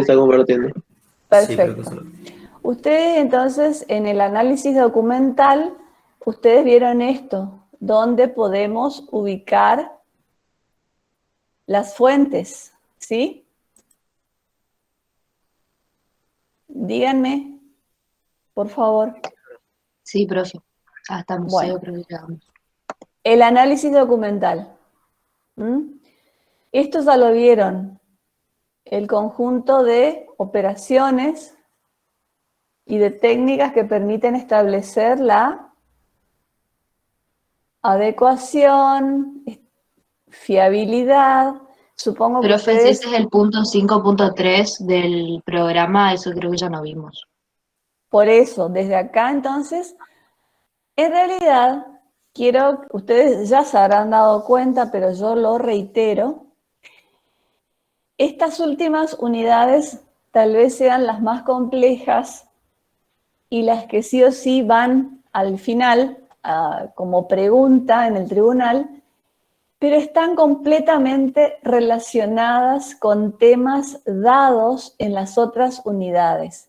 está compartiendo. Sí, creo que Perfecto. solo. Ustedes entonces en el análisis documental, ustedes vieron esto, donde podemos ubicar las fuentes, ¿sí? Díganme, por favor. Sí, profe. Hasta museo Bueno, creo que llegamos. el análisis documental. Esto ya lo vieron, el conjunto de operaciones y de técnicas que permiten establecer la adecuación, fiabilidad. Supongo que Profe, si ustedes, ese es el punto 5.3 del programa, eso creo que ya no vimos. por eso, desde acá entonces, en realidad, ustedes ya se habrán dado cuenta, pero yo lo reitero, estas últimas unidades tal vez sean las más complejas y las que sí o sí van al final como pregunta en el tribunal, pero están completamente relacionadas con temas dados en las otras unidades.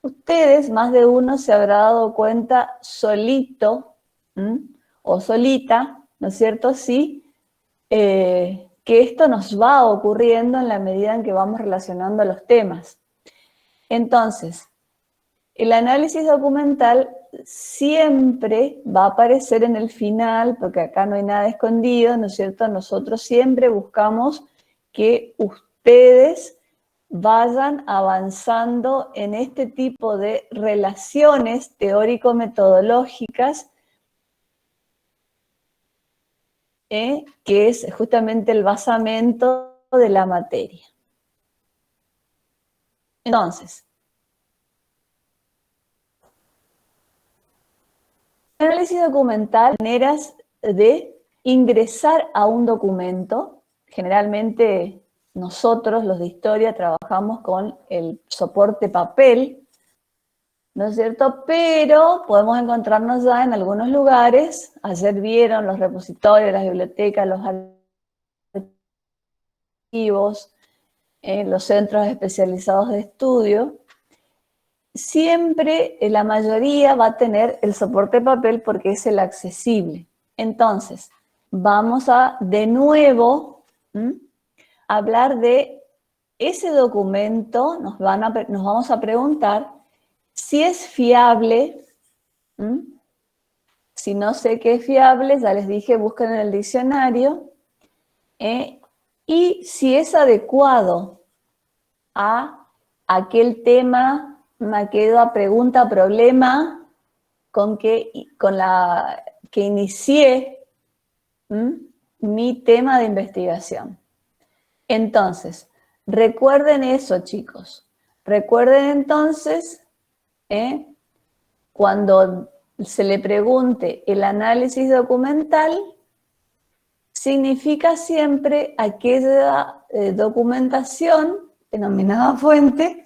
Ustedes, más de uno, se habrá dado cuenta solito o solita, ¿no es cierto? Sí, que esto nos va ocurriendo en la medida en que vamos relacionando los temas. Entonces, el análisis documental siempre va a aparecer en el final, porque acá no hay nada escondido, ¿no es cierto? Nosotros siempre buscamos que ustedes vayan avanzando en este tipo de relaciones teórico-metodológicas, que es justamente el basamento de la materia. Entonces, el análisis documental, maneras de ingresar a un documento. Generalmente nosotros, los de historia, trabajamos con el soporte papel, ¿no es cierto? Pero podemos encontrarnos ya en algunos lugares, ayer vieron los repositorios, las bibliotecas, los archivos, los centros especializados de estudio, siempre la mayoría va a tener el soporte papel porque es el accesible. Entonces, vamos a de nuevo hablar de ese documento, nos vamos a preguntar si es fiable. Si no sé qué es fiable, ya les dije, busquen en el diccionario, y si es adecuado a aquel tema, aquella pregunta, problema con la que inicié mi tema de investigación. Entonces, recuerden eso, chicos. Recuerden entonces, cuando se le pregunte el análisis documental, significa siempre aquella documentación denominada fuente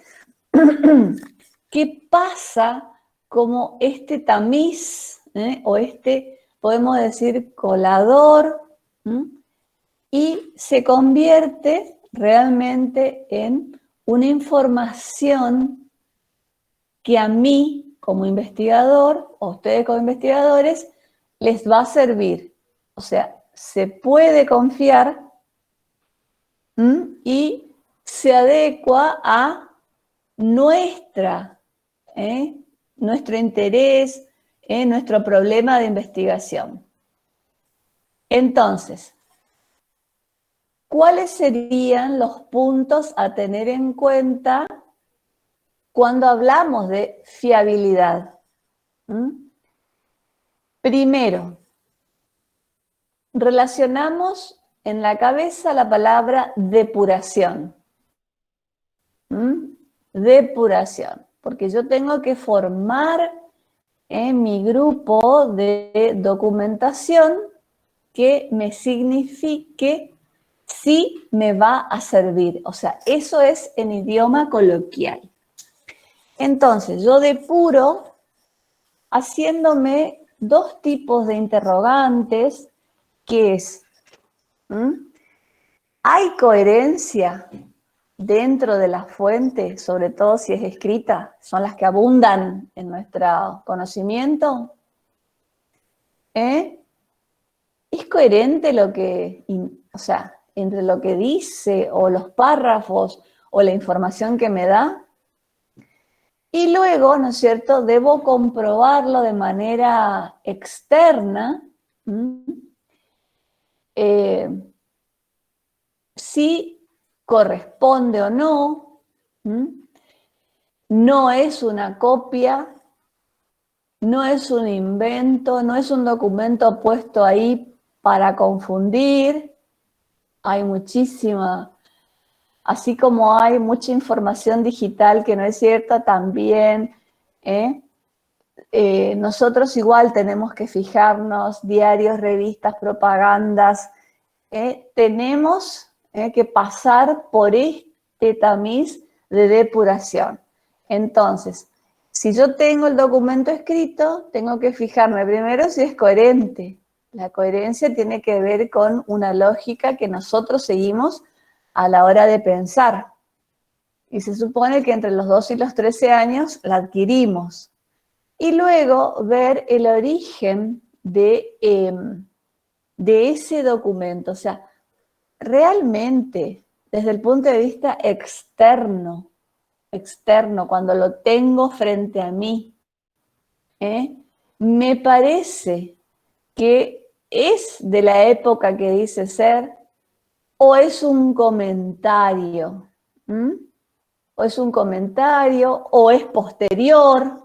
que pasa como este tamiz o podemos decir, colador, y se convierte realmente en una información que a mí como investigador, o a ustedes como investigadores, les va a servir. O sea, se puede confiar y se adecua a nuestro interés, nuestro problema de investigación. Entonces, ¿cuáles serían los puntos a tener en cuenta cuando hablamos de fiabilidad? Primero, relacionamos en la cabeza la palabra depuración. Depuración, porque yo tengo que formar en mi grupo de documentación que me signifique si me va a servir. O sea, eso es en idioma coloquial. Entonces, yo depuro haciéndome dos tipos de interrogantes, que es, ¿hay coherencia dentro de la fuente, sobre todo si es escrita, son las que abundan en nuestro conocimiento, ¿es coherente lo que, o sea, entre lo que dice o los párrafos o la información que me da? Y luego, ¿no es cierto?, debo comprobarlo de manera externa, si corresponde o no, no es una copia, no es un invento, no es un documento puesto ahí para confundir. Hay muchísima, así como hay mucha información digital que no es cierta, también nosotros igual tenemos que fijarnos, diarios, revistas, propagandas, tenemos que pasar por este tamiz de depuración. Entonces, si yo tengo el documento escrito, tengo que fijarme primero si es coherente. La coherencia tiene que ver con una lógica que nosotros seguimos a la hora de pensar. Y se supone que entre los 2 y los 13 años la adquirimos. Y luego ver el origen de ese documento. O sea, realmente, desde el punto de vista externo, cuando lo tengo frente a mí, me parece que es de la época que dice ser, o es un comentario, o es un comentario, o es posterior.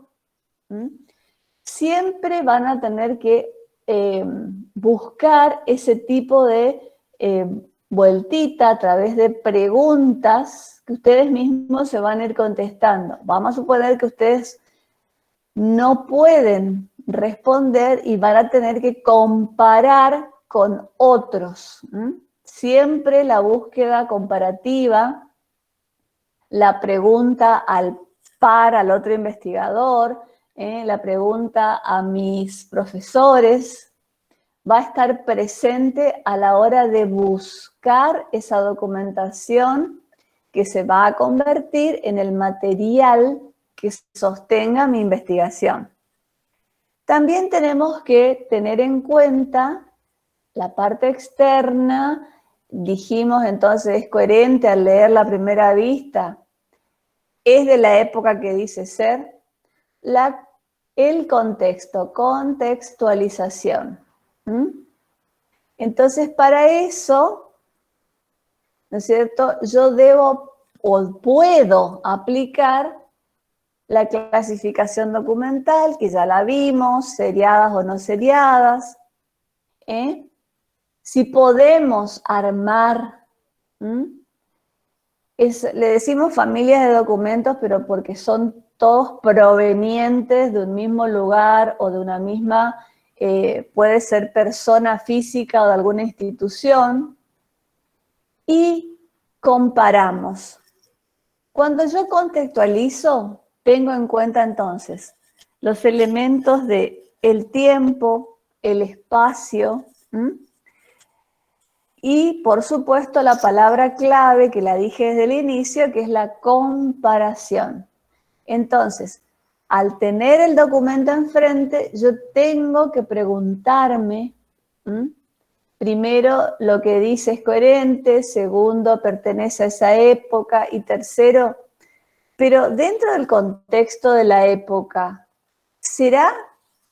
Siempre van a tener que buscar ese tipo de vueltita a través de preguntas que ustedes mismos se van a ir contestando. Vamos a suponer que ustedes no pueden responder y van a tener que comparar con otros. Siempre la búsqueda comparativa, la pregunta al par, al otro investigador, la pregunta a mis profesores, va a estar presente a la hora de buscar esa documentación que se va a convertir en el material que sostenga mi investigación. También tenemos que tener en cuenta la parte externa. Dijimos entonces, es coherente al leer la primera vista, es de la época que dice ser, el contexto, contextualización. Entonces, para eso, ¿no es cierto?, yo debo o puedo aplicar la clasificación documental, que ya la vimos, seriadas o no seriadas. Si podemos armar, le decimos familias de documentos, pero porque son todos provenientes de un mismo lugar o de una misma, puede ser persona física o de alguna institución, y comparamos. Cuando yo contextualizo, tengo en cuenta entonces los elementos de el tiempo, el espacio, y por supuesto la palabra clave que la dije desde el inicio, que es la comparación. Entonces, al tener el documento enfrente, yo tengo que preguntarme, primero, lo que dice es coherente, segundo, pertenece a esa época, y tercero, pero dentro del contexto de la época, ¿será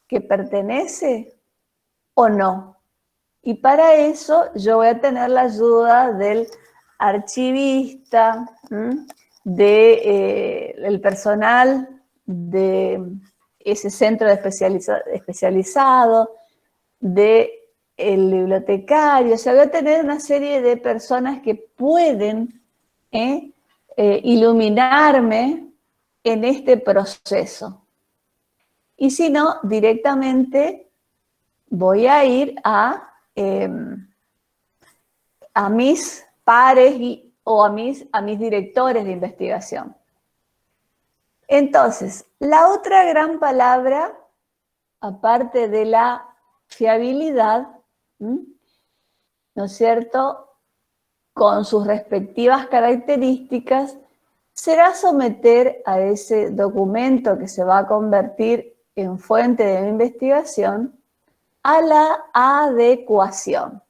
que pertenece o no? Y para eso yo voy a tener la ayuda del archivista, del personal de ese centro especializado, del bibliotecario. O sea, voy a tener una serie de personas que pueden iluminarme en este proceso. Y si no, directamente voy a ir a mis pares o a mis directores de investigación. Entonces, la otra gran palabra, aparte de la fiabilidad, ¿no es cierto?, con sus respectivas características, será someter a ese documento que se va a convertir en fuente de investigación a la adecuación.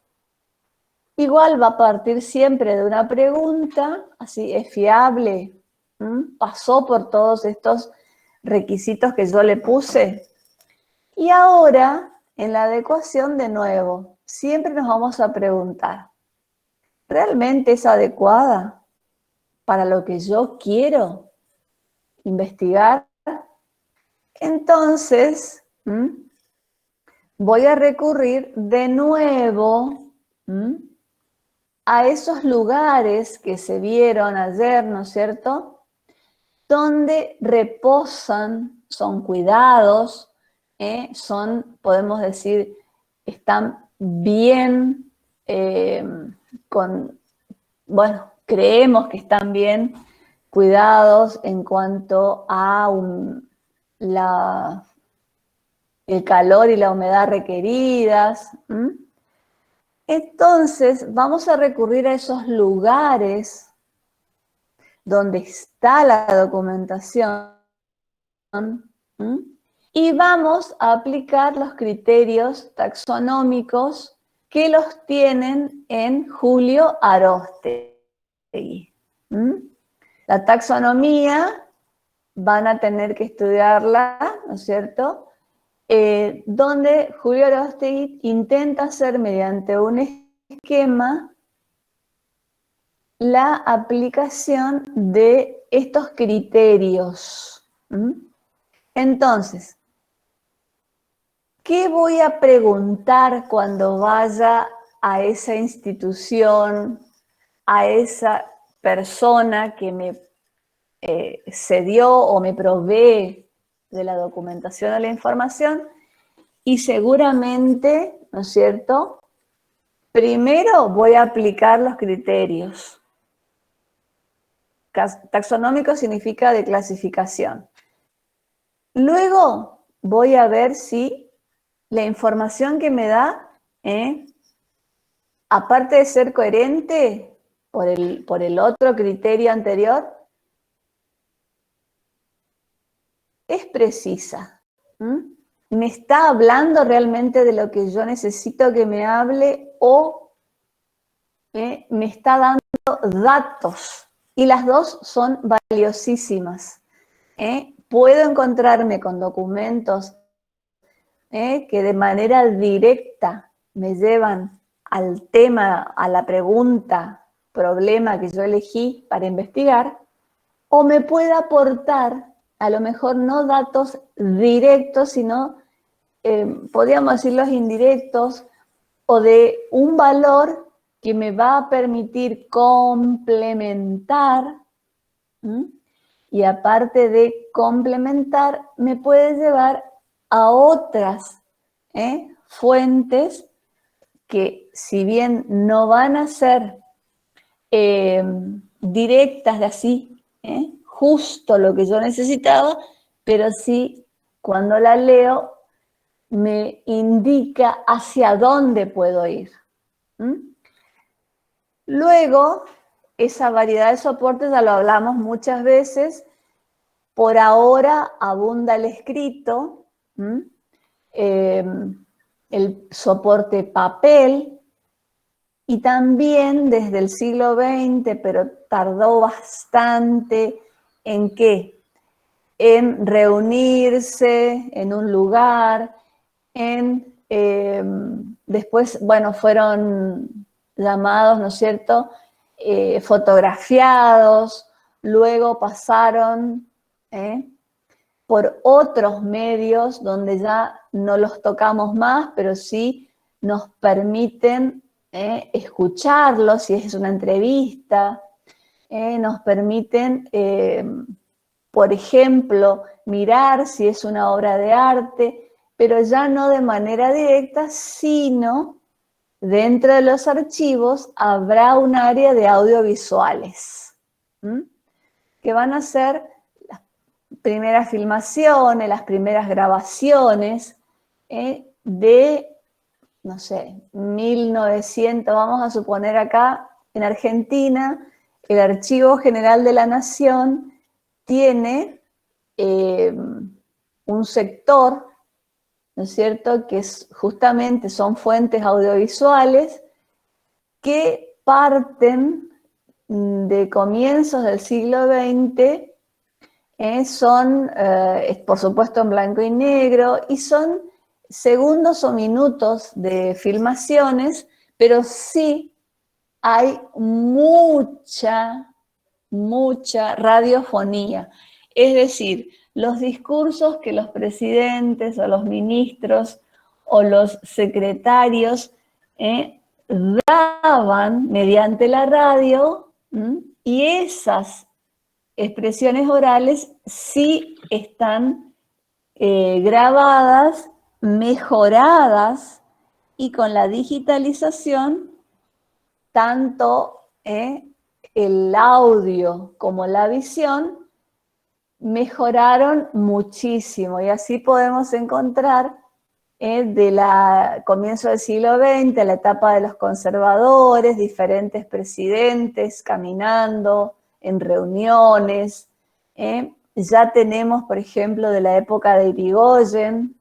Igual va a partir siempre de una pregunta, así es fiable, pasó por todos estos requisitos que yo le puse. Y ahora, en la adecuación de nuevo, siempre nos vamos a preguntar, ¿realmente es adecuada para lo que yo quiero investigar? Entonces, voy a recurrir de nuevo a esos lugares que se vieron ayer, ¿no es cierto?, donde reposan, son cuidados, podemos decir, están bien, creemos que están bien cuidados en cuanto a el calor y la humedad requeridas. Entonces, vamos a recurrir a esos lugares donde está la documentación y vamos a aplicar los criterios taxonómicos que los tienen en Julio Aróstegui. La taxonomía van a tener que estudiarla, ¿no es cierto?, donde Julio Aróstegui intenta hacer mediante un esquema la aplicación de estos criterios. Entonces, ¿qué voy a preguntar cuando vaya a esa institución, a esa persona que me cedió o me provee de la documentación o la información? Y seguramente, ¿no es cierto?, primero voy a aplicar los criterios. Taxonómico significa de clasificación. Luego voy a ver si la información que me da, aparte de ser coherente por el otro criterio anterior, es precisa. ¿Me está hablando realmente de lo que yo necesito que me hable o me está dando datos? Y las dos son valiosísimas. Puedo encontrarme con documentos que de manera directa me llevan al tema, a la pregunta, problema que yo elegí para investigar, o me puede aportar, a lo mejor no datos directos, sino, podríamos decir, los indirectos, o de un valor que me va a permitir complementar, y aparte de complementar, me puede llevar a otras fuentes que, si bien no van a ser directas de así, justo lo que yo necesitaba, pero sí, cuando la leo, me indica hacia dónde puedo ir. Luego, esa variedad de soportes ya lo hablamos muchas veces. Por ahora abunda el escrito, el soporte papel, y también desde el siglo XX, pero tardó bastante, ¿en qué? En reunirse en un lugar, después, bueno, fueron llamados, ¿no es cierto?, fotografiados, luego pasaron por otros medios donde ya no los tocamos más, pero sí nos permiten escucharlos, si es una entrevista, nos permiten, por ejemplo, mirar si es una obra de arte, pero ya no de manera directa, sino dentro de los archivos habrá un área de audiovisuales, que van a ser las primeras filmaciones, las primeras grabaciones de, no sé, 1900, vamos a suponer acá, en Argentina, el Archivo General de la Nación tiene un sector, ¿no es cierto?, que justamente son fuentes audiovisuales que parten de comienzos del siglo XX, son, por supuesto, en blanco y negro, y son segundos o minutos de filmaciones, pero sí hay mucha radiofonía. Es decir, los discursos que los presidentes o los ministros o los secretarios daban mediante la radio, y esas expresiones orales sí están grabadas, mejoradas, y con la digitalización, tanto el audio como la visión mejoraron muchísimo, y así podemos encontrar de comienzo del siglo XX, la etapa de los conservadores, diferentes presidentes caminando en reuniones. Ya tenemos, por ejemplo, de la época de Irigoyen,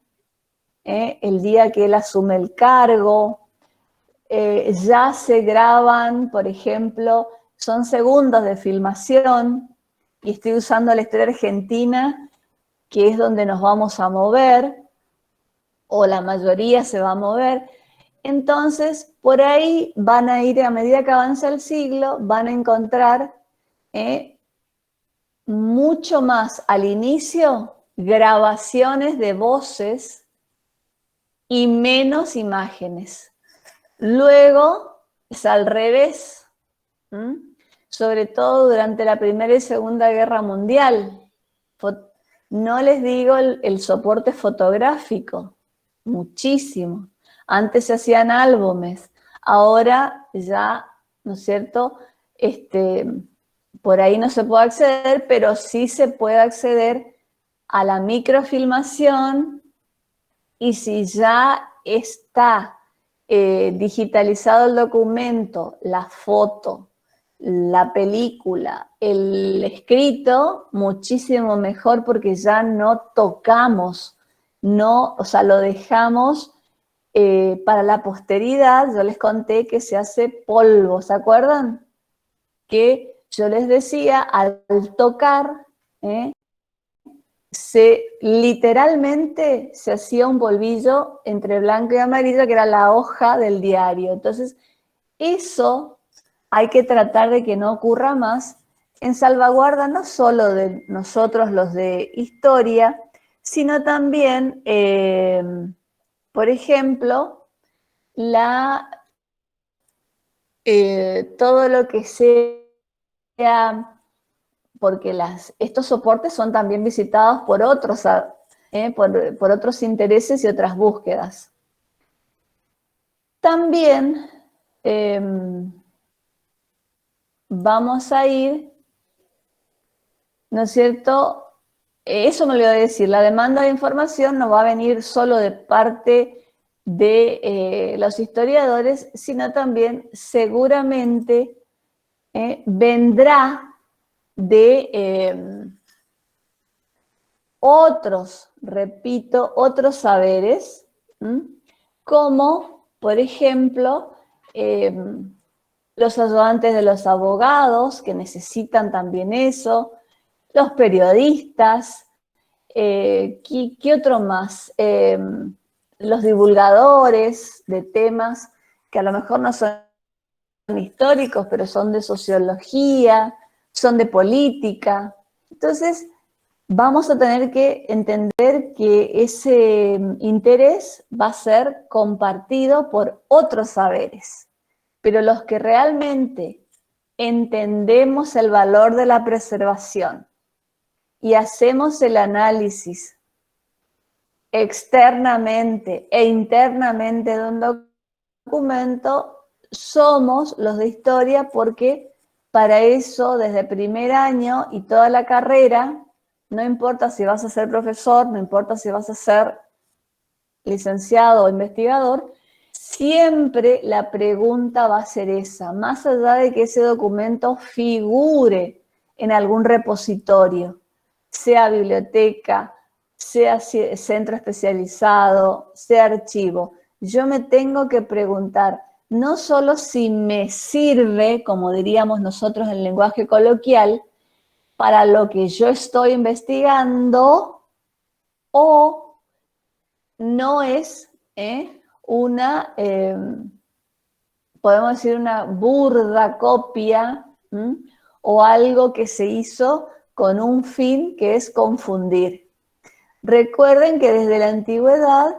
el día que él asume el cargo. Ya se graban, por ejemplo, son segundos de filmación, y estoy usando la historia argentina, que es donde nos vamos a mover, o la mayoría se va a mover. Entonces, por ahí van a ir, a medida que avanza el siglo, van a encontrar mucho más al inicio grabaciones de voces y menos imágenes. Luego es al revés, sobre todo durante la Primera y Segunda Guerra Mundial. No les digo el soporte fotográfico, muchísimo. Antes se hacían álbumes, ahora ya, ¿no es cierto?, por ahí no se puede acceder, pero sí se puede acceder a la microfilmación, y si ya está digitalizado el documento, la foto, la película, el escrito, muchísimo mejor, porque ya no tocamos, o sea, lo dejamos para la posteridad. Yo les conté que se hace polvo, ¿se acuerdan? Que yo les decía, al tocar, literalmente se hacía un polvillo entre blanco y amarillo, que era la hoja del diario. Entonces, eso hay que tratar de que no ocurra más, en salvaguarda no solo de nosotros los de historia, sino también, por ejemplo, todo lo que sea, porque estos soportes son también visitados por otros, por otros intereses y otras búsquedas. También vamos a ir, ¿no es cierto? Eso me lo voy a decir, la demanda de información no va a venir solo de parte de los historiadores, sino también seguramente vendrá de otros, repito, otros saberes, como, por ejemplo, los ayudantes de los abogados, que necesitan también eso, los periodistas, ¿qué otro más? Los divulgadores de temas que a lo mejor no son históricos, pero son de sociología, son de política. Entonces, vamos a tener que entender que ese interés va a ser compartido por otros saberes, pero los que realmente entendemos el valor de la preservación y hacemos el análisis externamente e internamente de un documento, somos los de historia, porque para eso, desde primer año y toda la carrera, no importa si vas a ser profesor, no importa si vas a ser licenciado o investigador, siempre la pregunta va a ser esa, más allá de que ese documento figure en algún repositorio, sea biblioteca, sea centro especializado, sea archivo. Yo me tengo que preguntar no solo si me sirve, como diríamos nosotros en lenguaje coloquial, para lo que yo estoy investigando, o no es una, podemos decir, una burda copia, o algo que se hizo con un fin que es confundir. Recuerden que desde la antigüedad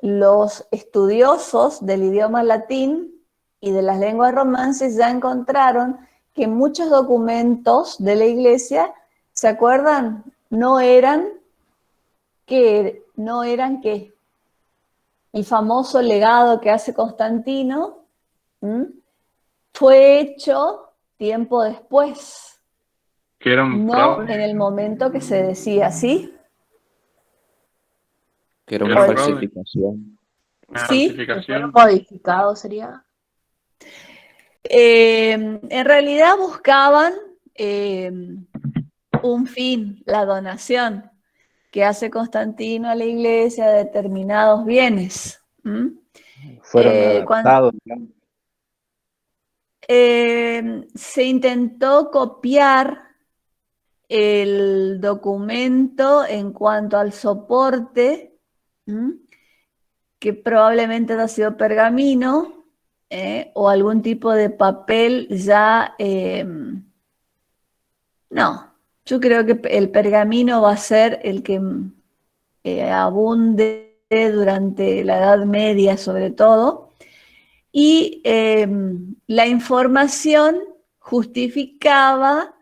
los estudiosos del idioma latín y de las lenguas romances ya encontraron que muchos documentos de la iglesia, ¿se acuerdan? No eran que el famoso legado que hace Constantino fue hecho tiempo después, Que era un no fraude. en el momento que se decía, ¿sí? Que era Era una un fraude. falsificación. Una Sí. falsificación. Modificado sería. En realidad buscaban un fin, la donación que hace Constantino a la iglesia de determinados bienes. Fueron Cuando adaptados, digamos. se intentó copiar el documento en cuanto al soporte, que probablemente ha sido pergamino, o algún tipo de papel ya, no, yo creo que el pergamino va a ser el que abunde durante la Edad Media sobre todo, y la información justificaba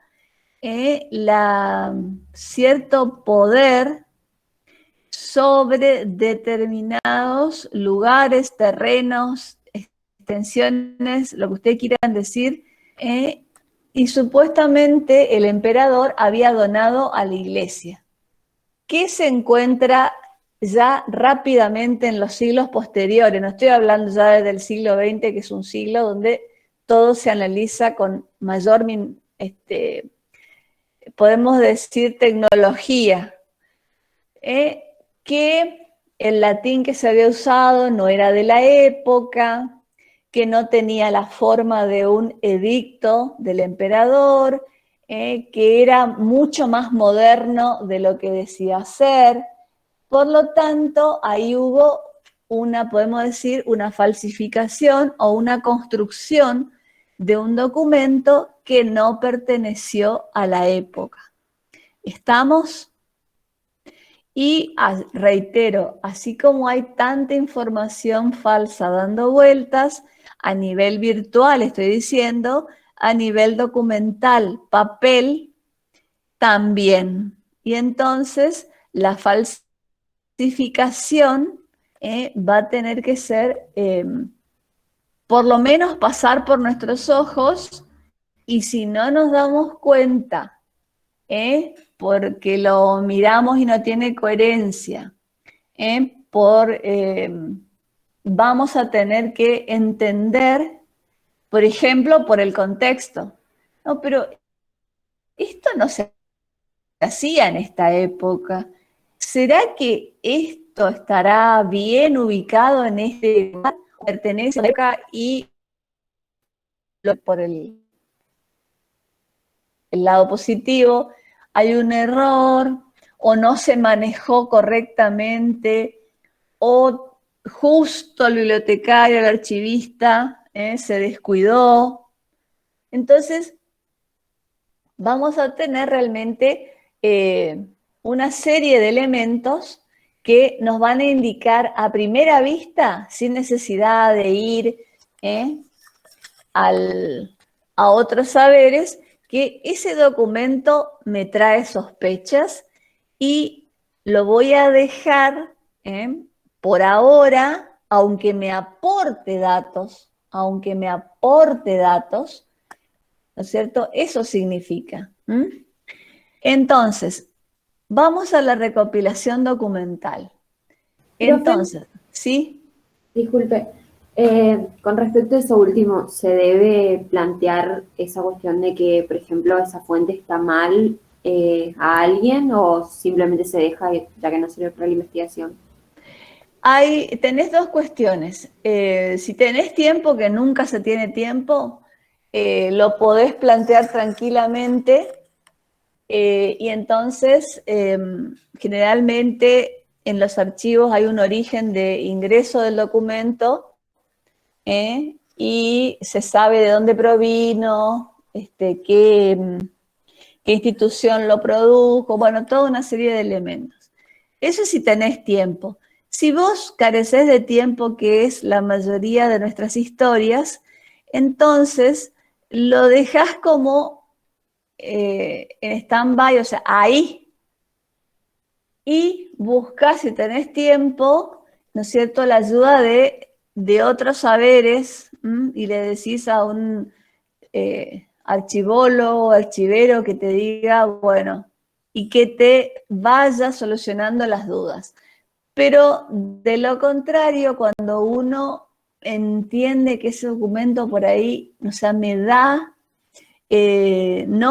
cierto poder sobre determinados lugares, terrenos, extensiones, lo que ustedes quieran decir, y supuestamente el emperador había donado a la iglesia. ¿Qué se encuentra ya rápidamente en los siglos posteriores? No estoy hablando ya desde el siglo XX, que es un siglo donde todo se analiza con mayor, podemos decir, tecnología, que el latín que se había usado no era de la época, que no tenía la forma de un edicto del emperador, que era mucho más moderno de lo que decía ser. Por lo tanto, ahí hubo una, podemos decir, una falsificación o una construcción de un documento que no perteneció a la época. ¿Estamos? Y reitero, así como hay tanta información falsa dando vueltas, a nivel virtual estoy diciendo, a nivel documental, papel, también. Y entonces la falsificación va a tener que ser, por lo menos pasar por nuestros ojos, y si no nos damos cuenta, porque lo miramos y no tiene coherencia, vamos a tener que entender, por ejemplo, por el contexto. No, pero esto no se hacía en esta época. ¿Será que esto estará bien ubicado en este lugar? Pertenece a la época y por el lado positivo hay un error, o no se manejó correctamente, o justo el bibliotecario, el archivista, se descuidó. Entonces, vamos a tener realmente una serie de elementos que nos van a indicar a primera vista, sin necesidad de ir a otros saberes, que ese documento me trae sospechas y lo voy a dejar por ahora, aunque me aporte datos, ¿no es cierto? Eso significa. Entonces, vamos a la recopilación documental. Entonces, ¿sí? Disculpe, con respecto a eso último, ¿se debe plantear esa cuestión de que, por ejemplo, esa fuente está mal a alguien o simplemente se deja ya que no sirve para la investigación? Tenés dos cuestiones. Si tenés tiempo, que nunca se tiene tiempo, lo podés plantear tranquilamente y entonces generalmente en los archivos hay un origen de ingreso del documento y se sabe de dónde provino, qué institución lo produjo, bueno, toda una serie de elementos. Eso si tenés tiempo. Si vos carecés de tiempo, que es la mayoría de nuestras historias, entonces lo dejás como en stand-by, o sea, ahí, y buscás, si tenés tiempo, ¿no es cierto?, la ayuda de otros saberes, y le decís a un archivólogo o archivero que te diga, bueno, y que te vaya solucionando las dudas. Pero de lo contrario, cuando uno entiende que ese documento por ahí, o sea, no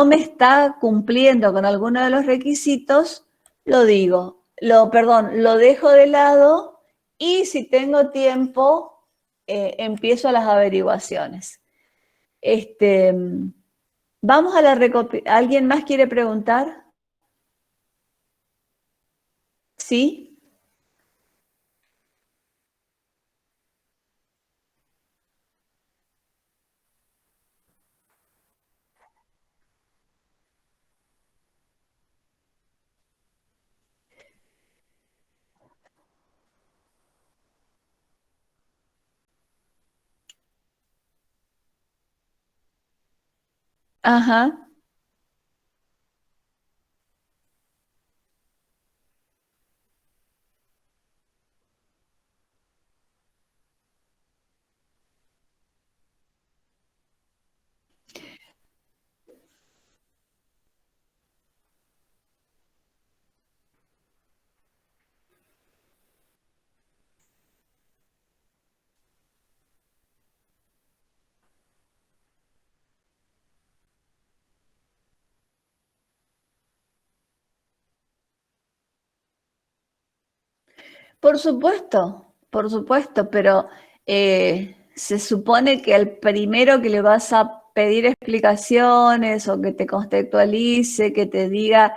me está cumpliendo con alguno de los requisitos, lo digo, lo dejo de lado y si tengo tiempo, empiezo las averiguaciones. Vamos a la recopilación. ¿Alguien más quiere preguntar? ¿Sí? Ajá. Por supuesto, pero se supone que al primero que le vas a pedir explicaciones o que te contextualice, que te diga,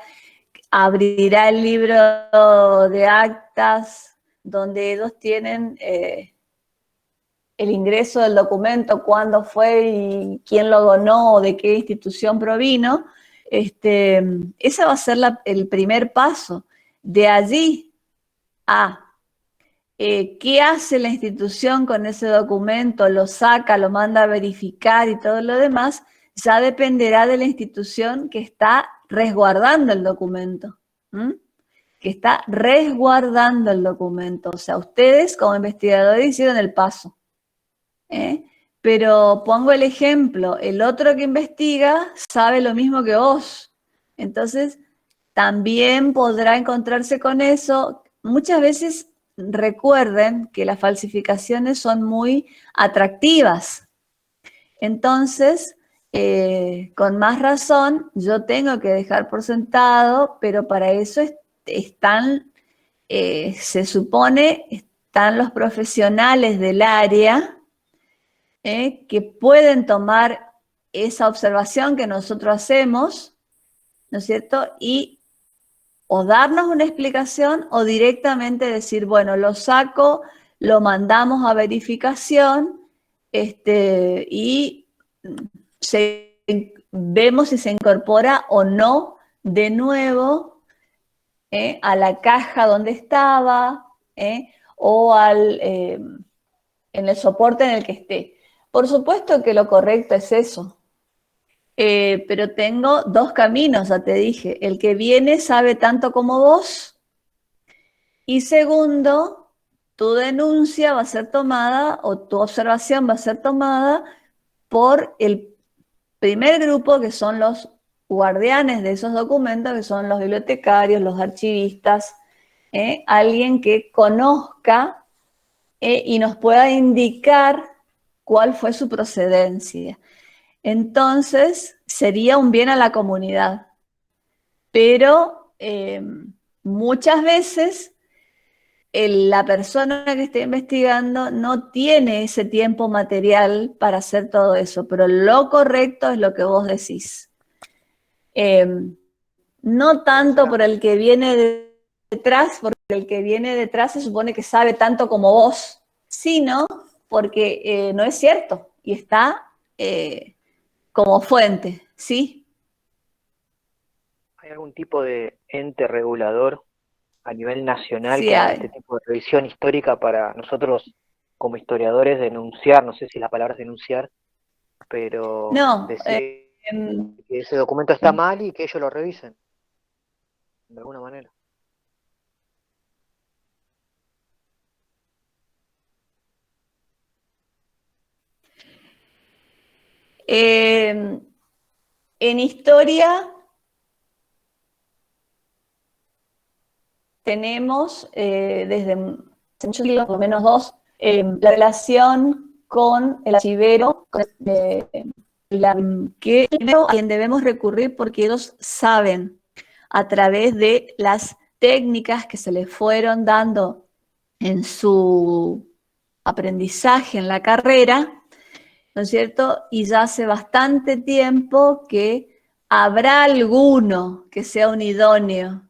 abrirá el libro de actas donde ellos tienen el ingreso del documento, cuándo fue y quién lo donó o de qué institución provino. Ese va a ser el primer paso. De allí a qué hace la institución con ese documento, lo saca, lo manda a verificar y todo lo demás, ya dependerá de la institución que está resguardando el documento. Que está resguardando el documento. O sea, ustedes como investigadores hicieron el paso. Pero pongo el ejemplo, el otro que investiga sabe lo mismo que vos. Entonces, también podrá encontrarse con eso. Muchas veces recuerden que las falsificaciones son muy atractivas. Entonces, con más razón, yo tengo que dejar por sentado, pero para eso están, se supone, están los profesionales del área que pueden tomar esa observación que nosotros hacemos, ¿no es cierto? Y o darnos una explicación o directamente decir, bueno, lo saco, lo mandamos a verificación y vemos si se incorpora o no de nuevo a la caja donde estaba o en el soporte en el que esté. Por supuesto que lo correcto es eso. Pero tengo dos caminos, ya te dije. El que viene sabe tanto como vos. Y segundo, tu denuncia va a ser tomada o tu observación va a ser tomada por el primer grupo, que son los guardianes de esos documentos, que son los bibliotecarios, los archivistas, alguien que conozca y nos pueda indicar cuál fue su procedencia. Entonces, sería un bien a la comunidad. Pero muchas veces la persona que está investigando no tiene ese tiempo material para hacer todo eso, pero lo correcto es lo que vos decís. No tanto por el que viene detrás, porque el que viene detrás se supone que sabe tanto como vos, sino porque no es cierto y está como fuente, ¿sí? ¿Hay algún tipo de ente regulador a nivel nacional Sí que haga hay. este tipo de revisión histórica para nosotros como historiadores denunciar, no sé si la palabra es denunciar, pero No, decir em, que ese documento está mal y que ellos lo revisen, de alguna manera? en historia tenemos desde muchos siglos, por lo menos dos, la relación con el archivero, que primero a quien debemos recurrir porque ellos saben a través de las técnicas que se les fueron dando en su aprendizaje en la carrera, ¿no es cierto? Y ya hace bastante tiempo que habrá alguno que sea un idóneo,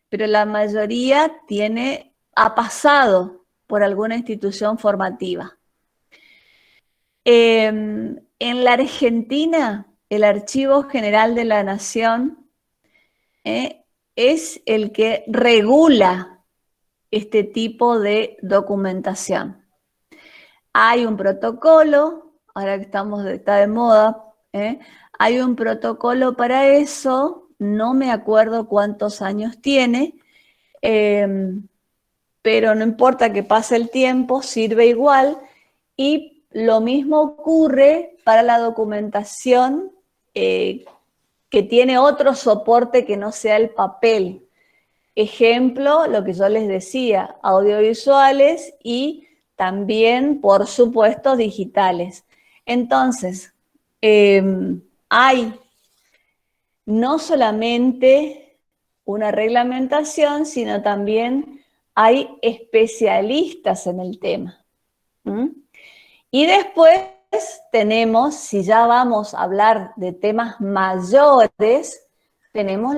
pero la mayoría ha pasado por alguna institución formativa. En la Argentina, el Archivo General de la Nación es el que regula este tipo de documentación. Hay un protocolo, ahora que está de moda, hay un protocolo para eso, no me acuerdo cuántos años tiene, pero no importa que pase el tiempo, sirve igual, y lo mismo ocurre para la documentación que tiene otro soporte que no sea el papel. Ejemplo, lo que yo les decía, audiovisuales y también, por supuesto, digitales. Entonces, hay no solamente una reglamentación, sino también hay especialistas en el tema. Y después tenemos, si ya vamos a hablar de temas mayores, tenemos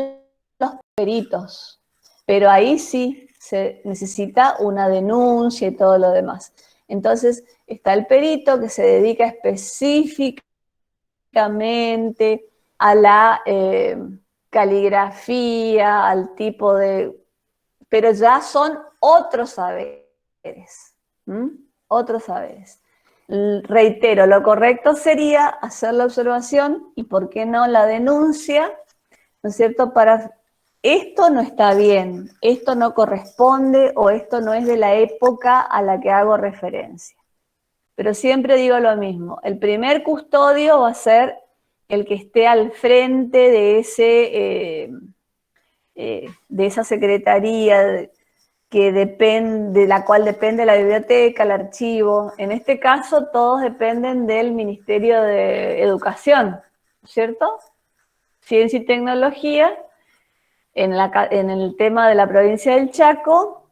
los peritos, pero ahí sí se necesita una denuncia y todo lo demás. Entonces está el perito que se dedica específicamente a la caligrafía, al tipo de... pero ya son otros saberes, otros saberes. Reitero, lo correcto sería hacer la observación y, ¿por qué no, la denuncia? ¿No es cierto? Para esto no está bien, esto no corresponde o esto no es de la época a la que hago referencia. Pero siempre digo lo mismo, el primer custodio va a ser el que esté al frente de esa secretaría de la cual depende la biblioteca, el archivo. En este caso, todos dependen del Ministerio de Educación, ¿cierto? Ciencia y Tecnología, en el tema de la provincia del Chaco,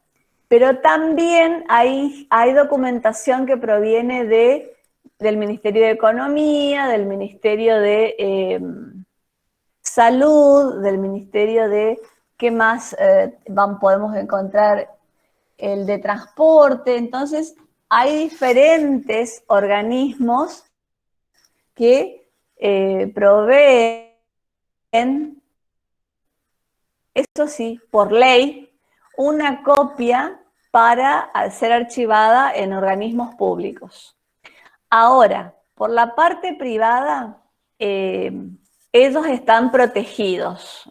pero también hay documentación que proviene del Ministerio de Economía, del Ministerio de Salud, del Ministerio de, ¿qué más podemos encontrar? El de transporte. Entonces, hay diferentes organismos que proveen, eso sí, por ley, una copia para ser archivada en organismos públicos. Ahora, por la parte privada, ellos están protegidos.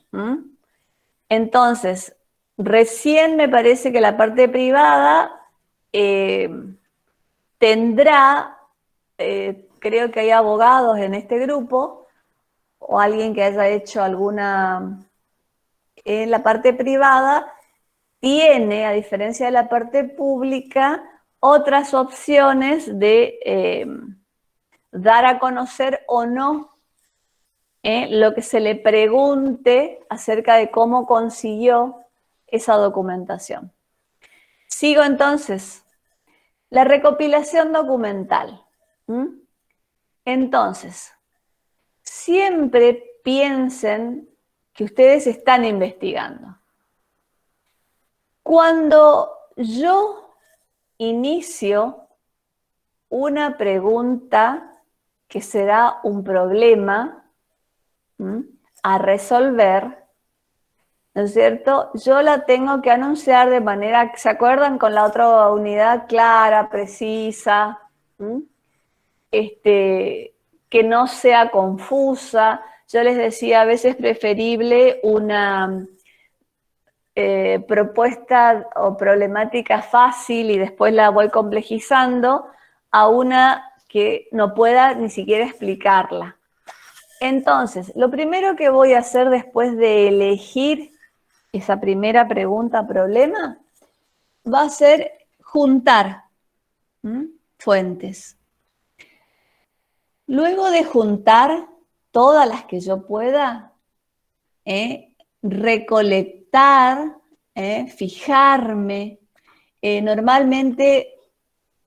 Entonces, recién me parece que la parte privada tendrá, creo que hay abogados en este grupo, o alguien que haya hecho alguna... En la parte privada tiene, a diferencia de la parte pública, otras opciones de dar a conocer o no lo que se le pregunte acerca de cómo consiguió esa documentación. Sigo entonces. La recopilación documental. Entonces, siempre piensen que ustedes están investigando. Cuando yo inicio una pregunta que será un problema a resolver, ¿no es cierto? Yo la tengo que anunciar de manera, ¿se acuerdan? Con la otra unidad clara, precisa, que no sea confusa. Yo les decía, a veces es preferible una propuesta o problemática fácil y después la voy complejizando a una que no pueda ni siquiera explicarla. Entonces, lo primero que voy a hacer después de elegir esa primera pregunta, problema, va a ser juntar fuentes. Luego de juntar todas las que yo pueda, recolectar, fijarme, normalmente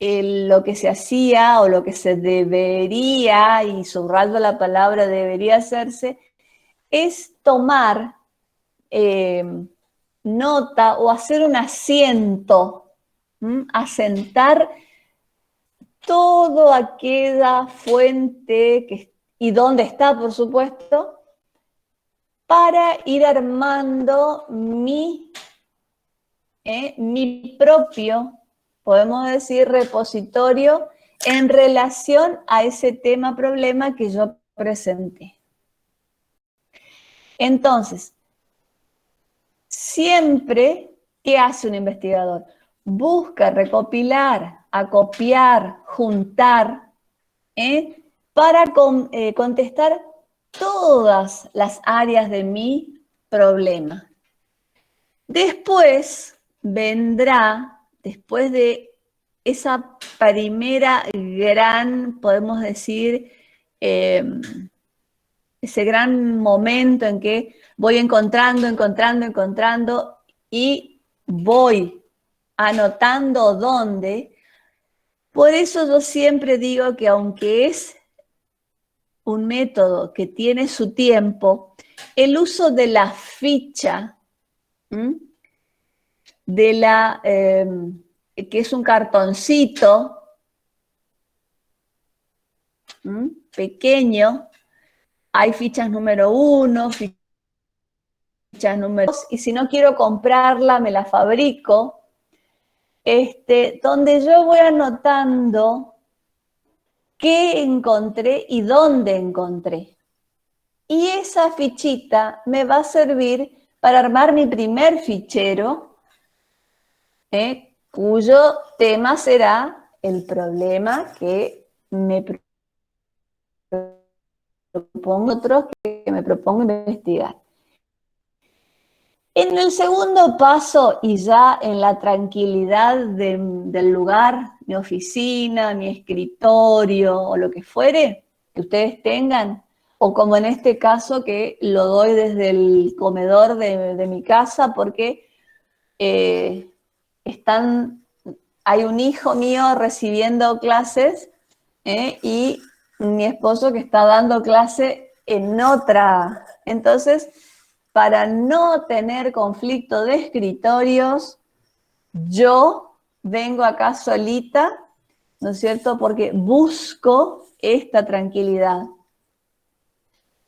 lo que se hacía o lo que se debería, y subrayo la palabra debería hacerse, es tomar nota o hacer un asiento, asentar toda aquella fuente y dónde está, por supuesto, para ir armando mi propio, podemos decir, repositorio en relación a ese tema, problema que yo presenté. Entonces, siempre, ¿qué hace un investigador? Busca recopilar, acopiar, juntar, para contestar todas las áreas de mi problema. Después vendrá, después de esa primera gran, podemos decir, ese gran momento en que voy encontrando y voy anotando dónde. Por eso yo siempre digo que aunque es un método que tiene su tiempo, el uso de la ficha, que es un cartoncito pequeño, hay fichas número 1, fichas número 2, y si no quiero comprarla, me la fabrico, donde yo voy anotando qué encontré y dónde encontré. Y esa fichita me va a servir para armar mi primer fichero, cuyo tema será el problema que me propongo investigar. En el segundo paso, y ya en la tranquilidad del lugar, mi oficina, mi escritorio o lo que fuere que ustedes tengan, o como en este caso que lo doy desde el comedor de mi casa porque hay un hijo mío recibiendo clases y mi esposo que está dando clase en otra. Entonces, para no tener conflicto de escritorios, yo vengo acá solita, ¿no es cierto? Porque busco esta tranquilidad.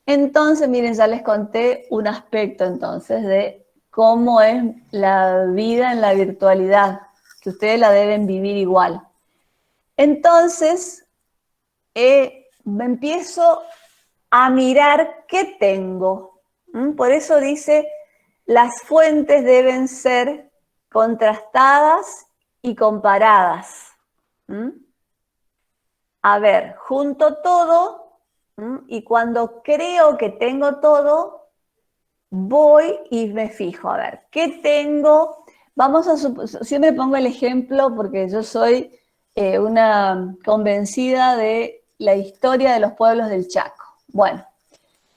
Entonces, miren, ya les conté un aspecto entonces de cómo es la vida en la virtualidad, que ustedes la deben vivir igual. Entonces, me empiezo a mirar qué tengo. Por eso dice, las fuentes deben ser contrastadas y comparadas. A ver, junto todo y cuando creo que tengo todo, voy y me fijo, a ver, ¿qué tengo? siempre pongo el ejemplo porque yo soy una convencida de la historia de los pueblos del Chaco. Bueno,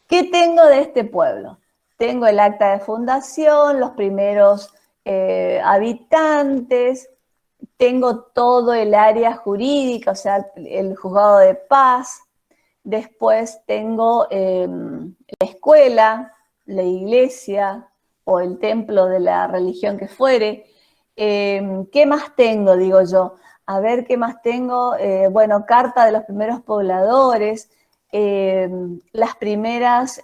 ¿qué tengo de este pueblo? Tengo el acta de fundación, los primeros habitantes, tengo todo el área jurídica, o sea, el juzgado de paz, después tengo la escuela, la iglesia o el templo de la religión que fuere. ¿Qué más tengo, digo yo? A ver, ¿qué más tengo? Bueno, carta de los primeros pobladores, las primeras,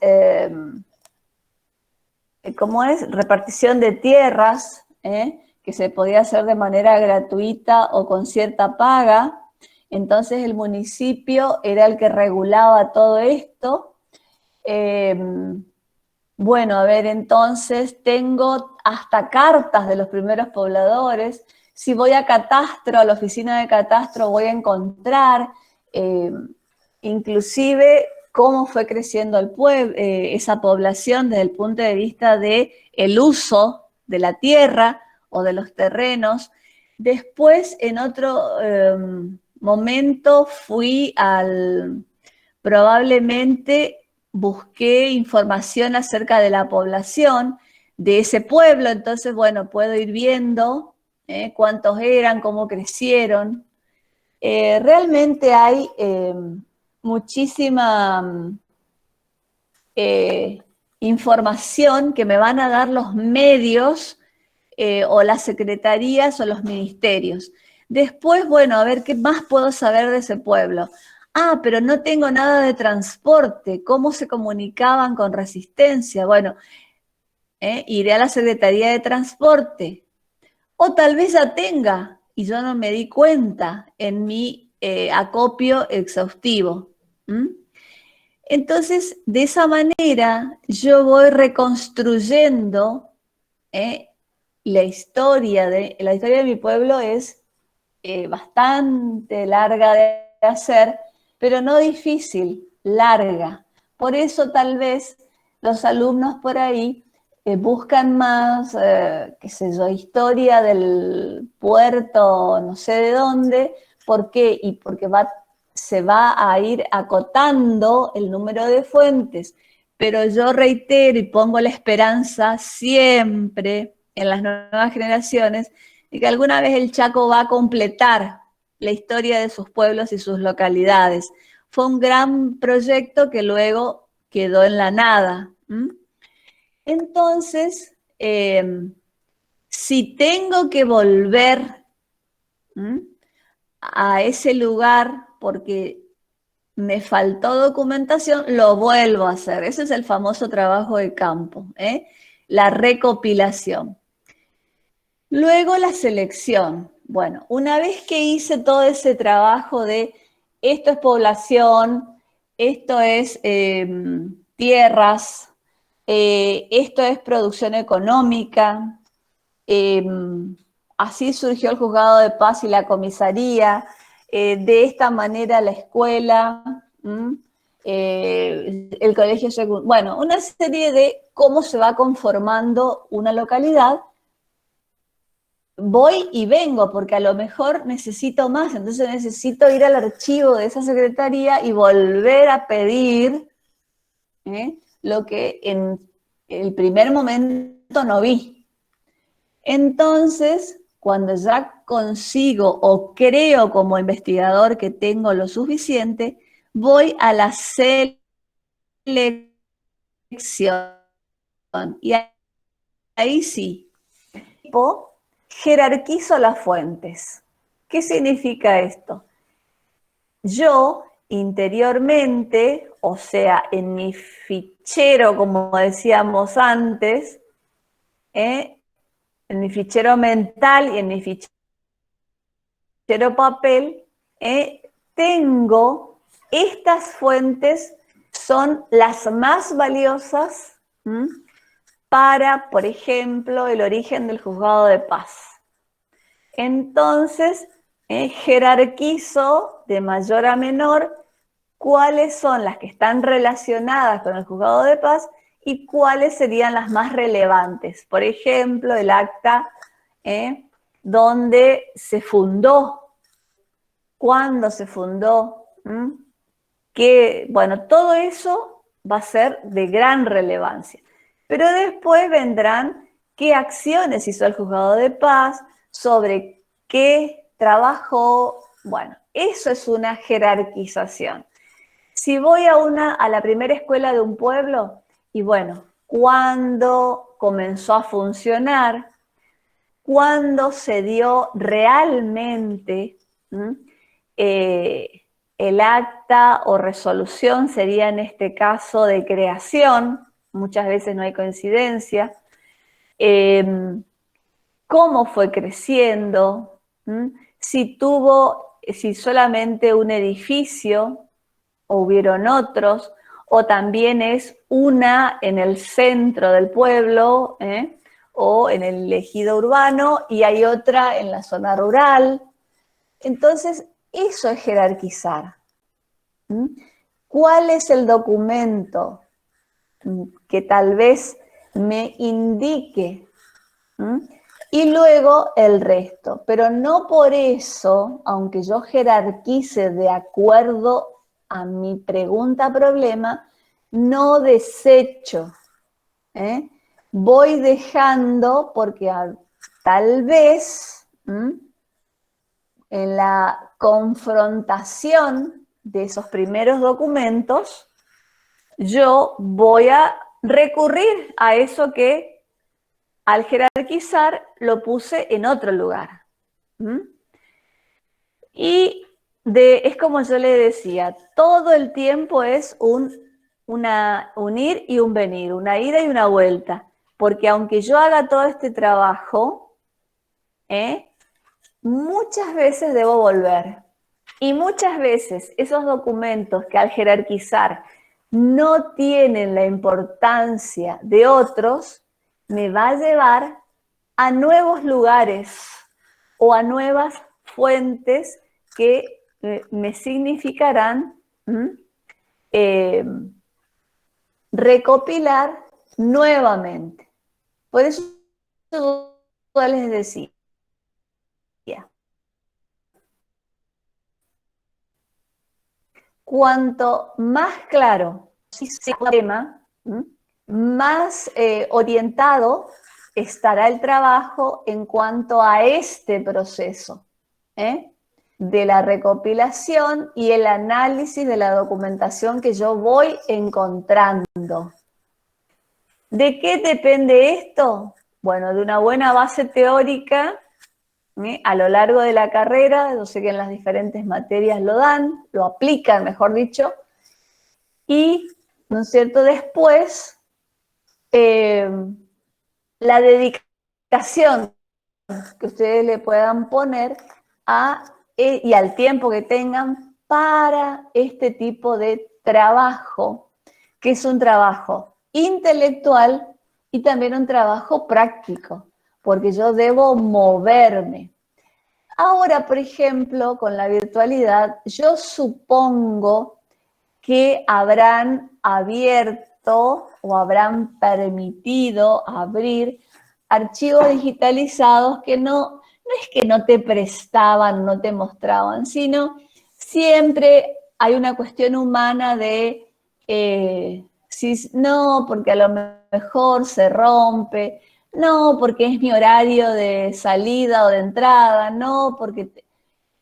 ¿cómo es? Repartición de tierras, que se podía hacer de manera gratuita o con cierta paga. Entonces el municipio era el que regulaba todo esto. Bueno, a ver, entonces tengo hasta cartas de los primeros pobladores. Si voy a catastro, a la oficina de catastro, voy a encontrar inclusive cómo fue creciendo el pueblo, esa población desde el punto de vista del uso de la tierra o de los terrenos. Después, en otro momento, probablemente busqué información acerca de la población de ese pueblo, entonces, bueno, puedo ir viendo cuántos eran, cómo crecieron. Realmente hay muchísima información que me van a dar los medios o las secretarías o los ministerios. Después, bueno, a ver qué más puedo saber de ese pueblo. Ah, pero no tengo nada de transporte. ¿Cómo se comunicaban con Resistencia? Bueno, iré a la Secretaría de Transporte. O tal vez ya tenga y yo no me di cuenta en mi acopio exhaustivo. Entonces, de esa manera, yo voy reconstruyendo la historia de mi pueblo es bastante larga de hacer, pero no difícil, larga. Por eso tal vez los alumnos por ahí buscan más, qué sé yo, historia del puerto, no sé de dónde. ¿Por qué? Y porque se va a ir acotando el número de fuentes. Pero yo reitero y pongo la esperanza siempre en las nuevas generaciones de que alguna vez el Chaco va a completar la historia de sus pueblos y sus localidades. Fue un gran proyecto que luego quedó en la nada. Entonces, si tengo que volver a ese lugar porque me faltó documentación, lo vuelvo a hacer. Ese es el famoso trabajo de campo, la recopilación. Luego la selección. Bueno, una vez que hice todo ese trabajo de esto es población, esto es tierras, esto es producción económica, así surgió el Juzgado de Paz y la comisaría, de esta manera la escuela, el colegio secundario, bueno, una serie de cómo se va conformando una localidad. Voy y vengo, porque a lo mejor necesito más, entonces necesito ir al archivo de esa secretaría y volver a pedir lo que en el primer momento no vi. Entonces, cuando ya consigo o creo como investigador que tengo lo suficiente, voy a la selección y ahí sí, jerarquizo las fuentes. ¿Qué significa esto? Yo interiormente, o sea, en mi fichero, como decíamos antes, en mi fichero mental y en mi fichero papel, tengo estas fuentes, son las más valiosas para, por ejemplo, el origen del Juzgado de Paz. Entonces, jerarquizo de mayor a menor cuáles son las que están relacionadas con el Juzgado de Paz y cuáles serían las más relevantes. Por ejemplo, el acta dónde se fundó, cuándo se fundó, que, bueno, todo eso va a ser de gran relevancia. Pero después vendrán qué acciones hizo el juzgado de paz, sobre qué trabajó. Bueno, eso es una jerarquización. Si voy a la primera escuela de un pueblo, y bueno, ¿cuándo comenzó a funcionar? ¿Cuándo se dio realmente el acta o resolución? Sería en este caso de creación, muchas veces no hay coincidencia. ¿Cómo fue creciendo? Si solamente un edificio o hubieron otros, o también es una en el centro del pueblo, o en el ejido urbano, y hay otra en la zona rural. Entonces, eso es jerarquizar. ¿Cuál es el documento que tal vez me indique? Y luego el resto. Pero no por eso, aunque yo jerarquice de acuerdo a mi pregunta-problema, no desecho. Voy dejando porque tal vez en la confrontación de esos primeros documentos, yo voy a recurrir a eso que al jerarquizar lo puse en otro lugar. Y es como yo le decía, todo el tiempo es un ir y un venir, una ida y una vuelta. Porque aunque yo haga todo este trabajo, muchas veces debo volver. Y muchas veces esos documentos que al jerarquizar no tienen la importancia de otros, me va a llevar a nuevos lugares o a nuevas fuentes que me significarán recopilar nuevamente. Por eso yo les decía, cuanto más claro sea el tema, más orientado estará el trabajo en cuanto a este proceso de la recopilación y el análisis de la documentación que yo voy encontrando. ¿De qué depende esto? Bueno, de una buena base teórica a lo largo de la carrera. Yo sé que en las diferentes materias lo dan, lo aplican, mejor dicho, y, ¿no es cierto?, después la dedicación que ustedes le puedan poner y al tiempo que tengan para este tipo de trabajo, que es un trabajo intelectual y también un trabajo práctico, porque yo debo moverme. Ahora, por ejemplo, con la virtualidad, yo supongo que habrán abierto o habrán permitido abrir archivos digitalizados que no es que no te prestaban, no te mostraban, sino siempre hay una cuestión humana de si no, porque a lo mejor se rompe, no, porque es mi horario de salida o de entrada, no, porque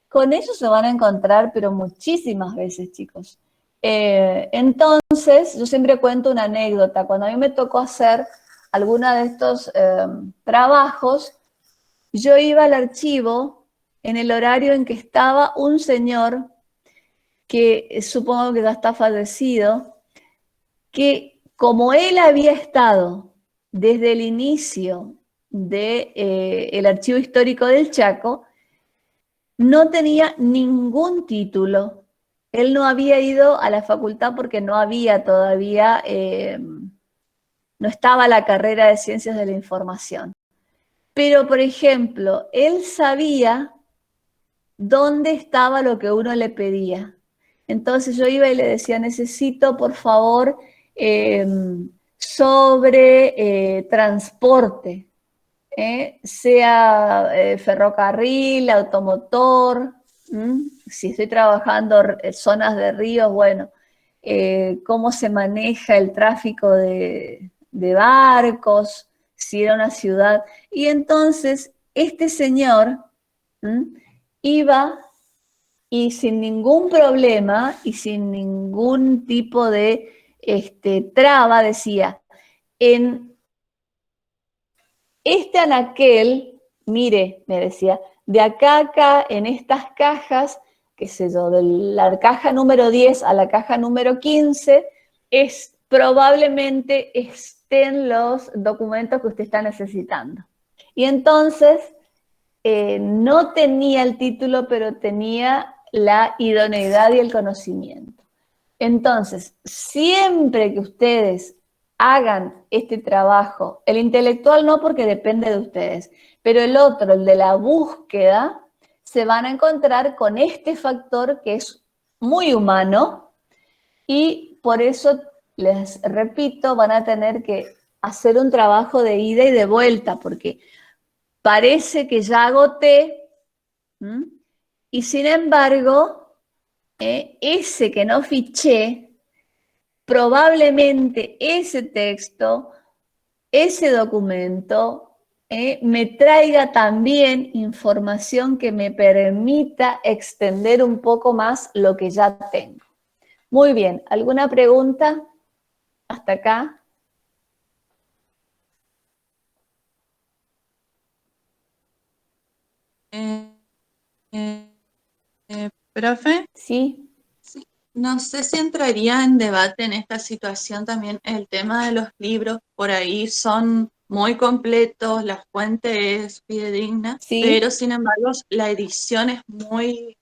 con eso se van a encontrar, pero muchísimas veces, chicos. Entonces, yo siempre cuento una anécdota. Cuando a mí me tocó hacer alguna de estos trabajos, yo iba al archivo en el horario en que estaba un señor que supongo que ya está fallecido, que como él había estado desde el inicio del Archivo Histórico del Chaco, no tenía ningún título. Él no había ido a la facultad porque no había todavía, no estaba la carrera de Ciencias de la Información. Pero, por ejemplo, él sabía dónde estaba lo que uno le pedía. Entonces yo iba y le decía, necesito, por favor, sobre transporte. sea ferrocarril, automotor, si estoy trabajando zonas de ríos, bueno, cómo se maneja el tráfico de barcos, si era una ciudad. Y entonces este señor iba y sin ningún problema y sin ningún tipo de traba decía, en este anaquel, mire, me decía, de acá a acá, en estas cajas, qué sé yo, de la caja número 10 a la caja número 15, probablemente estén los documentos que usted está necesitando. Y entonces, no tenía el título, pero tenía la idoneidad y el conocimiento. Entonces, siempre que ustedes hagan este trabajo, el intelectual no porque depende de ustedes, pero el otro, el de la búsqueda, se van a encontrar con este factor que es muy humano y por eso, les repito, van a tener que hacer un trabajo de ida y de vuelta, porque parece que ya agoté, y sin embargo, ese que no fiché, probablemente ese texto, ese documento, me traiga también información que me permita extender un poco más lo que ya tengo. Muy bien, ¿alguna pregunta hasta acá? Profe, Sí. no sé si entraría en debate en esta situación también el tema de los libros, por ahí son muy completos, la fuente es fidedigna, Sí. pero sin embargo la edición es muy,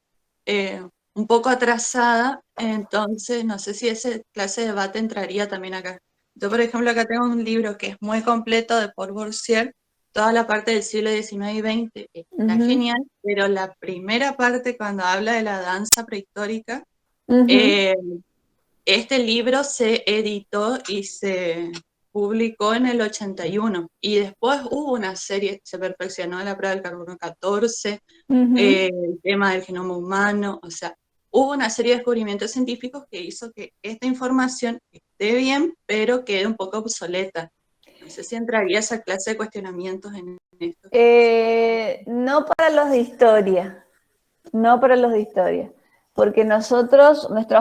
un poco atrasada, entonces no sé si ese clase de debate entraría también acá. Yo, por ejemplo, acá tengo un libro que es muy completo de Paul Boursier, toda la parte del siglo XIX y XX está genial, pero la primera parte cuando habla de la danza prehistórica, este libro se editó y se publicó en el 81 y después hubo una serie, se perfeccionó la prueba del carbono 14, el tema del genoma humano, o sea, hubo una serie de descubrimientos científicos que hizo que esta información esté bien, pero quede un poco obsoleta. No sé si entraría esa clase de cuestionamientos en esto. No para los de historia, no para los de historia, porque nuestros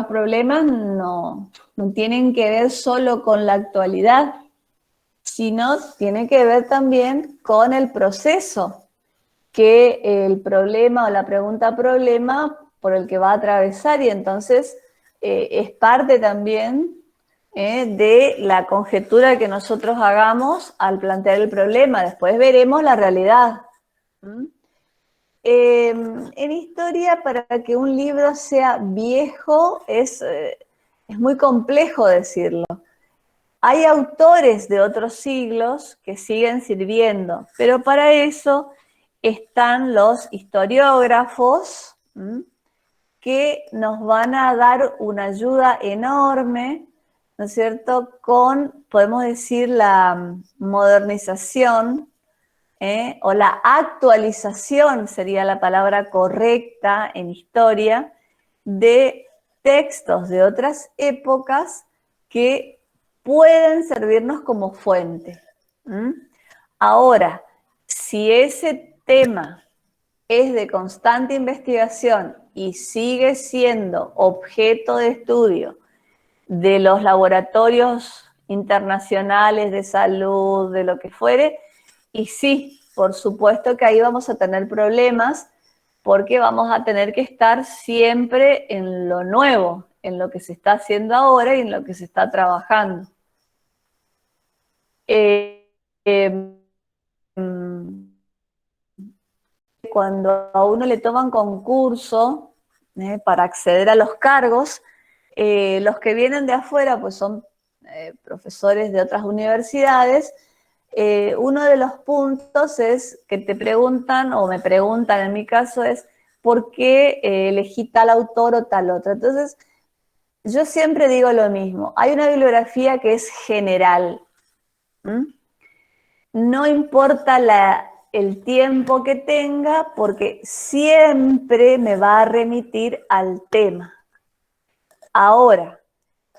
problemas no tienen que ver solo con la actualidad, sino tienen que ver también con el proceso que el problema o la pregunta problema por el que va a atravesar, y entonces es parte también de la conjetura que nosotros hagamos al plantear el problema. Después veremos la realidad. En historia, para que un libro sea viejo, es muy complejo decirlo. Hay autores de otros siglos que siguen sirviendo, pero para eso están los historiógrafos que nos van a dar una ayuda enorme, ¿no es cierto?, con, podemos decir, la modernización o la actualización, sería la palabra correcta en historia, de textos de otras épocas que pueden servirnos como fuente. Ahora, si ese tema es de constante investigación y sigue siendo objeto de estudio de los laboratorios internacionales de salud, de lo que fuere, y sí, por supuesto que ahí vamos a tener problemas porque vamos a tener que estar siempre en lo nuevo, en lo que se está haciendo ahora y en lo que se está trabajando. Cuando a uno le toman concurso para acceder a los cargos, los que vienen de afuera pues son profesores de otras universidades. Uno de los puntos es que te preguntan, o me preguntan en mi caso, es ¿por qué elegí tal autor o tal otro? Entonces, yo siempre digo lo mismo, hay una bibliografía que es general, no importa el tiempo que tenga, porque siempre me va a remitir al tema. Ahora,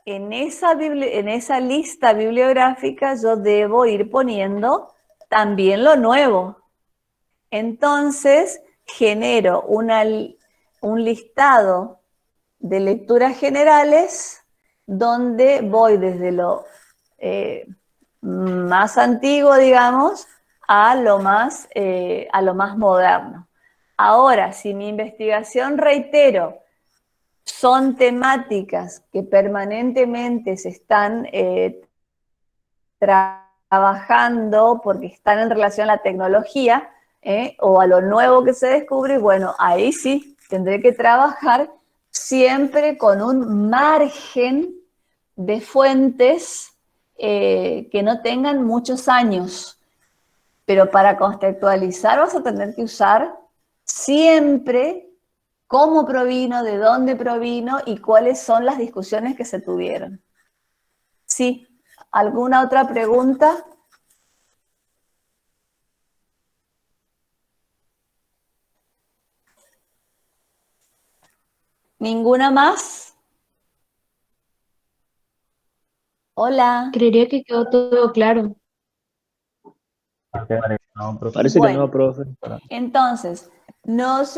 en esa lista bibliográfica yo debo ir poniendo también lo nuevo. Entonces, genero un listado de lecturas generales donde voy desde lo más antiguo, digamos, a lo más moderno. Ahora, si mi investigación, reitero, son temáticas que permanentemente se están trabajando porque están en relación a la tecnología o a lo nuevo que se descubre, bueno, ahí sí tendré que trabajar siempre con un margen de fuentes que no tengan muchos años. Pero para contextualizar vas a tener que usar siempre cómo provino, de dónde provino y cuáles son las discusiones que se tuvieron. ¿Sí? ¿Alguna otra pregunta? ¿Ninguna más? Hola. Creería que quedó todo claro. Parece que no, profe. Entonces, no se